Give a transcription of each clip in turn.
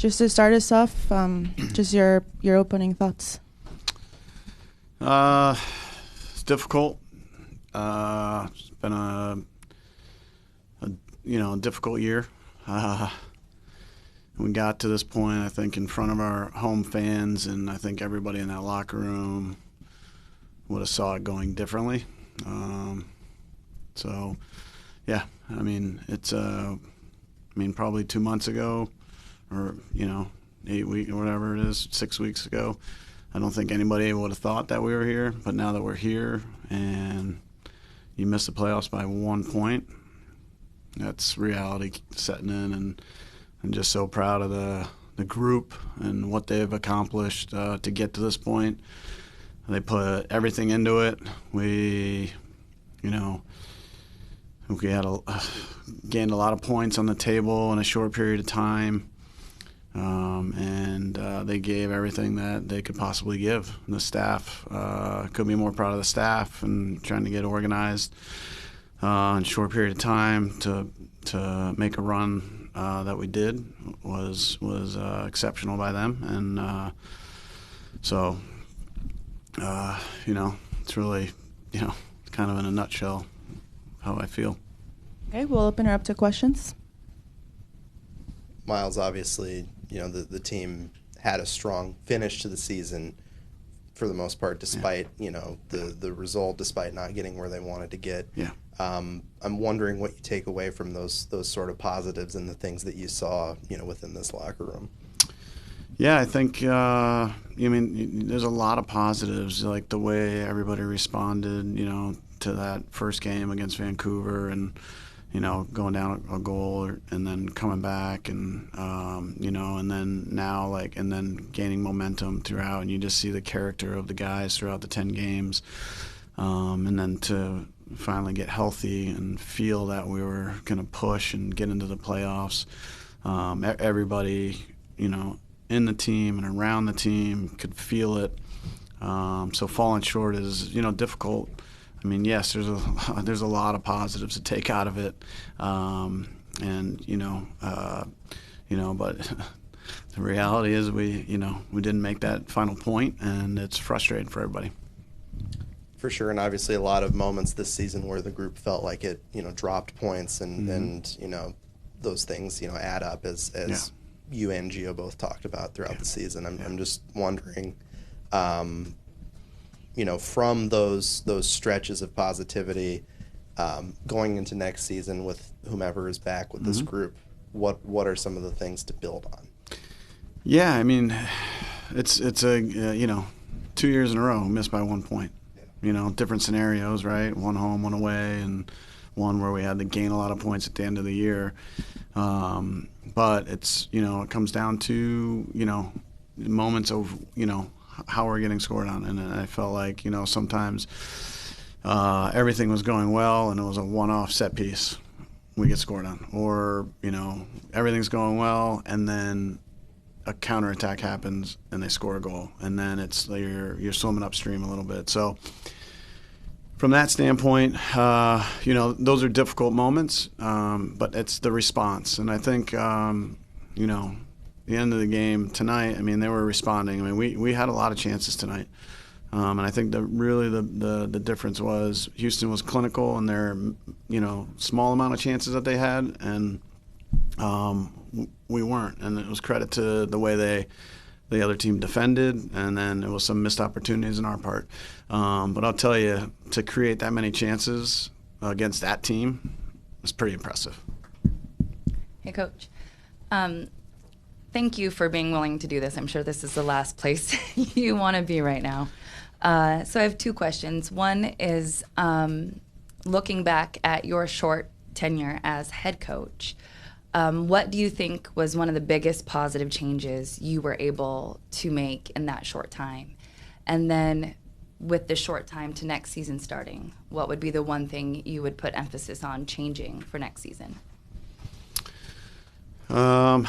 Just to start us off, just your opening thoughts. It's difficult. It's been a difficult year. We got to this point, I think, in front of our home fans, and I think everybody in that locker room would have saw it going differently. So, yeah, I mean, it's probably 2 months ago, or 8 weeks or whatever it is, 6 weeks ago. I don't think anybody would have thought that we were here, but now that we're here and you miss the playoffs by 1 point, that's reality setting in, and I'm just so proud of the group and what they've accomplished to get to this point. They put everything into it. We had gained a lot of points on the table in a short period of time, and they gave everything that they could possibly give. And the staff could be more proud of the staff and trying to get organized in a short period of time to make a run that we did was exceptional by them, and so it's really kind of in a nutshell how I feel. Okay, we'll open her up to questions. Miles, obviously, the team had a strong finish to the season for the most part, despite the result, despite not getting where they wanted to get. Yeah. I'm wondering what you take away from those sort of positives and the things that you saw, within this locker room. Yeah, I think there's a lot of positives, like the way everybody responded, to that first game against Vancouver, and going down a goal and then coming back, and and then now and then gaining momentum throughout, and you just see the character of the guys throughout the 10 games, and then to finally get healthy and feel that we were going to push and get into the playoffs. Everybody, in the team and around the team could feel it. So falling short is, difficult. I mean, yes, there's a lot of positives to take out of it, but the reality is we didn't make that final point, and it's frustrating for everybody. For sure, and obviously a lot of moments this season where the group felt like it, dropped points, and those things, add up as you and Gio both talked about throughout the season. I'm just wondering, from those stretches of positivity, going into next season with whomever is back with this group, what are some of the things to build on? Yeah, I mean, it's 2 years in a row missed by 1 point. Different scenarios, right? One home, one away, and one where we had to gain a lot of points at the end of the year. But it's, it comes down to, moments of, how we're getting scored on. And I felt like, sometimes everything was going well and it was a one-off set piece we get scored on. Or, everything's going well and then a counterattack happens and they score a goal. And then it's you're swimming upstream a little bit. So from that standpoint, those are difficult moments, but it's the response. And I think, the end of the game tonight, they were responding. We had a lot of chances tonight. And I think the difference was Houston was clinical in their, small amount of chances that they had, and we weren't. And it was credit to the way the other team defended, and then it was some missed opportunities on our part. But I'll tell you, to create that many chances against that team was pretty impressive. Hey, Coach. Thank you for being willing to do this. I'm sure this is the last place you want to be right now. So I have 2 questions. One is looking back at your short tenure as head coach, what do you think was one of the biggest positive changes you were able to make in that short time? And then with the short time to next season starting, what would be the one thing you would put emphasis on changing for next season? I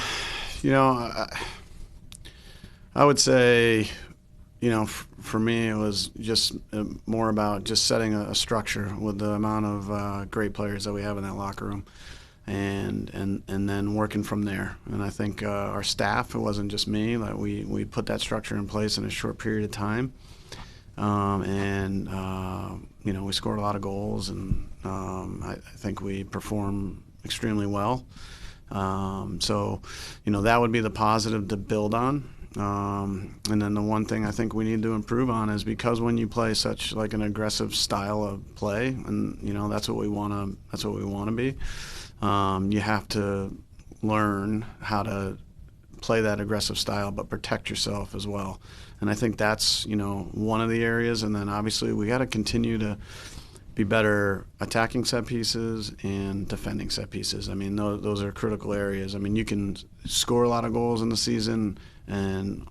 would say, for me, it was just more about just setting a structure with the amount of great players that we have in that locker room. and then working from there. And I think our staff, it wasn't just me, like we put that structure in place in a short period of time. We scored a lot of goals, and I think we performed extremely well. That would be the positive to build on. And then the one thing I think we need to improve on is, because when you play such like an aggressive style of play, and that's what we want to be. You have to learn how to play that aggressive style, but protect yourself as well. And I think that's one of the areas. And then obviously we got to continue to be better attacking set pieces and defending set pieces. I mean, those are critical areas. I mean, you can score a lot of goals in the season, and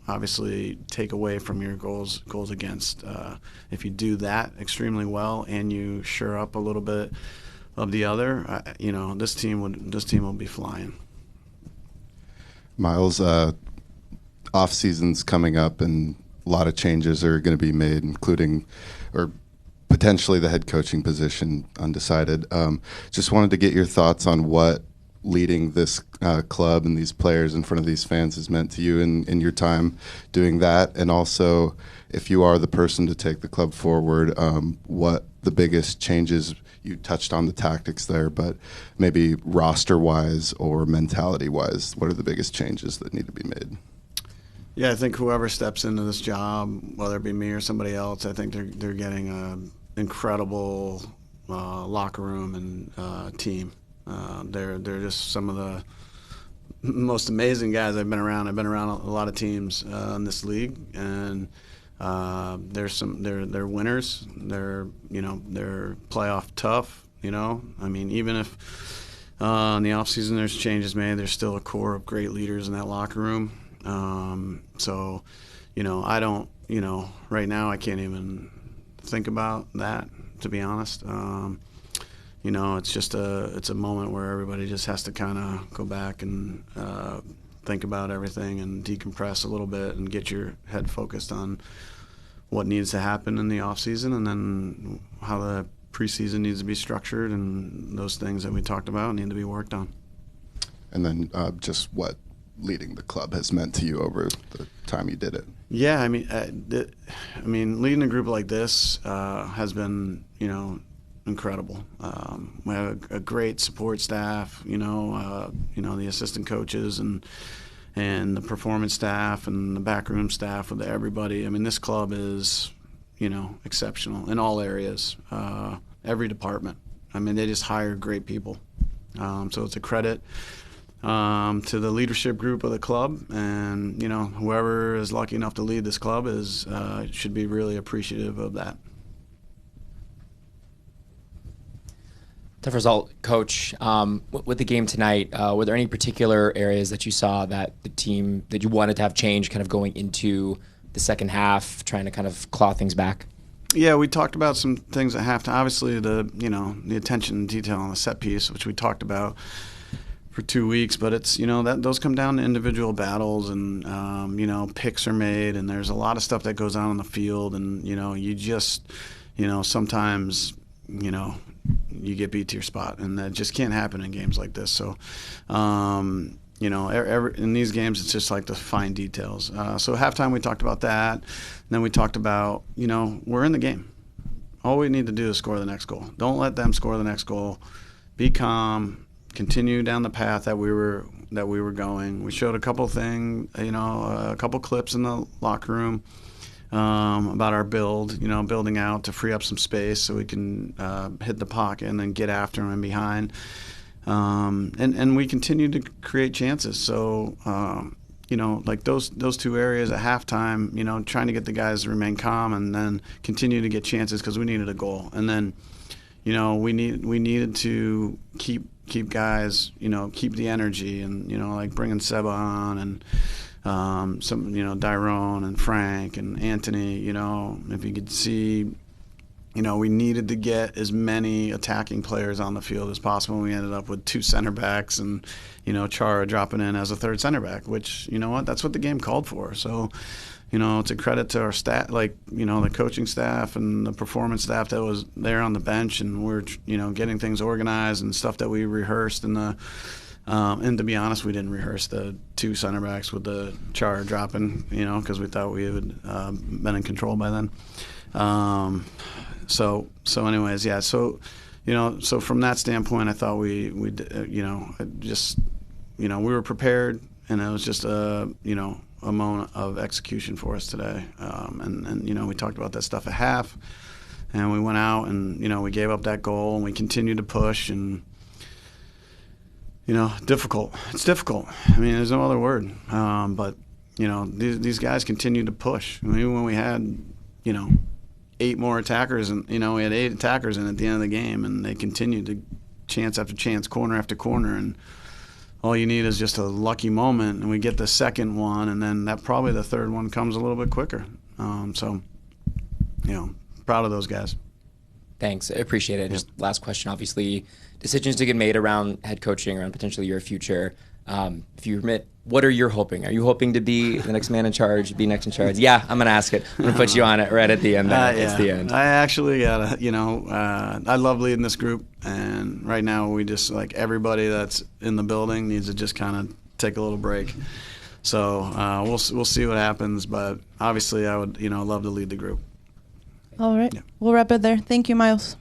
obviously take away from your goals against. If you do that extremely well and you shore up a little bit of the other, this team will be flying. Miles, off season's coming up, and a lot of changes are going to be made, including or potentially the head coaching position undecided. Just wanted to get your thoughts on what leading this club and these players in front of these fans has meant to you in your time doing that, and also if you are the person to take the club forward, what the biggest changes. You touched on the tactics there, but maybe roster-wise or mentality-wise, what are the biggest changes that need to be made? Yeah, I think whoever steps into this job, whether it be me or somebody else, I think they're getting an incredible locker room and team. They're just some of the most amazing guys I've been around. I've been around a lot of teams in this league, and they're winners. They're playoff tough. I mean, even if in the off season there's changes made, there's still a core of great leaders in that locker room. I don't. Right now I can't even think about that, to be honest. It's just it's a moment where everybody just has to kind of go back and think about everything and decompress a little bit and get your head focused on what needs to happen in the off season, and then how the preseason needs to be structured, and those things that we talked about need to be worked on. And then just what leading the club has meant to you over the time you did it. Yeah, I mean, leading a group like this has been, incredible. We have a great support staff, the assistant coaches and the performance staff and the backroom staff with everybody. I mean, this club is, exceptional in all areas, every department. I mean, they just hire great people. So it's a credit to the leadership group of the club, and whoever is lucky enough to lead this club should be really appreciative of that. Tough result, Coach. With the game tonight, were there any particular areas that you saw that the team that you wanted to have change, kind of going into the second half, trying to kind of claw things back? Yeah, we talked about some things at halftime. Obviously, the attention and detail on the set piece, which we talked about for 2 weeks, but it's that those come down to individual battles, and picks are made, and there's a lot of stuff that goes on the field, and you just sometimes you get beat to your spot, and that just can't happen in games like this. So in these games it's just like the fine details. So at halftime we talked about that, and then we talked about we're in the game. All we need to do is score the next goal. Don't let them score the next goal. Be calm. Continue down the path that we were going. We showed a couple things, a couple clips in the locker room about our building out to free up some space so we can hit the pocket and then get after them and behind. And we continue to create chances. So like those two areas at halftime, trying to get the guys to remain calm and then continue to get chances because we needed a goal. And then we needed to keep guys, keep the energy, and like bringing Seba on and some Dyrone and Frank and Anthony. If you could see we needed to get as many attacking players on the field as possible. We ended up with 2 center backs and, Chara dropping in as a third center back, which, that's what the game called for. So, it's a credit to our staff, the coaching staff and the performance staff that was there on the bench, and we're, getting things organized and stuff that we rehearsed. And to be honest, we didn't rehearse the 2 center backs with the Chara dropping, because we thought we had been in control by then. So anyways, yeah. So, so from that standpoint, I thought we were prepared, and it was just a moment of execution for us today. And we talked about that stuff at half, and we went out and we gave up that goal, and we continued to push, and difficult. It's difficult. I mean, there's no other word. But these guys continued to push. I mean, even when we had 8 more attackers, and we had 8 attackers in at the end of the game, and they continued to chance after chance, corner after corner, and all you need is just a lucky moment, and we get the second one, and then probably the third one comes a little bit quicker. So proud of those guys. Thanks. I appreciate it. Just last question, obviously, decisions to get made around head coaching, around potentially your future. If you permit, what are you hoping? Are you hoping to be the next man in charge, be next in charge? Yeah, I'm going to ask it. I'm going to put you on it right at the end. It's the end. I actually got I love leading this group, and right now we just, everybody that's in the building needs to just kind of take a little break. So we'll see what happens, but obviously I would, love to lead the group. All right. Yeah. We'll wrap it there. Thank you, Miles.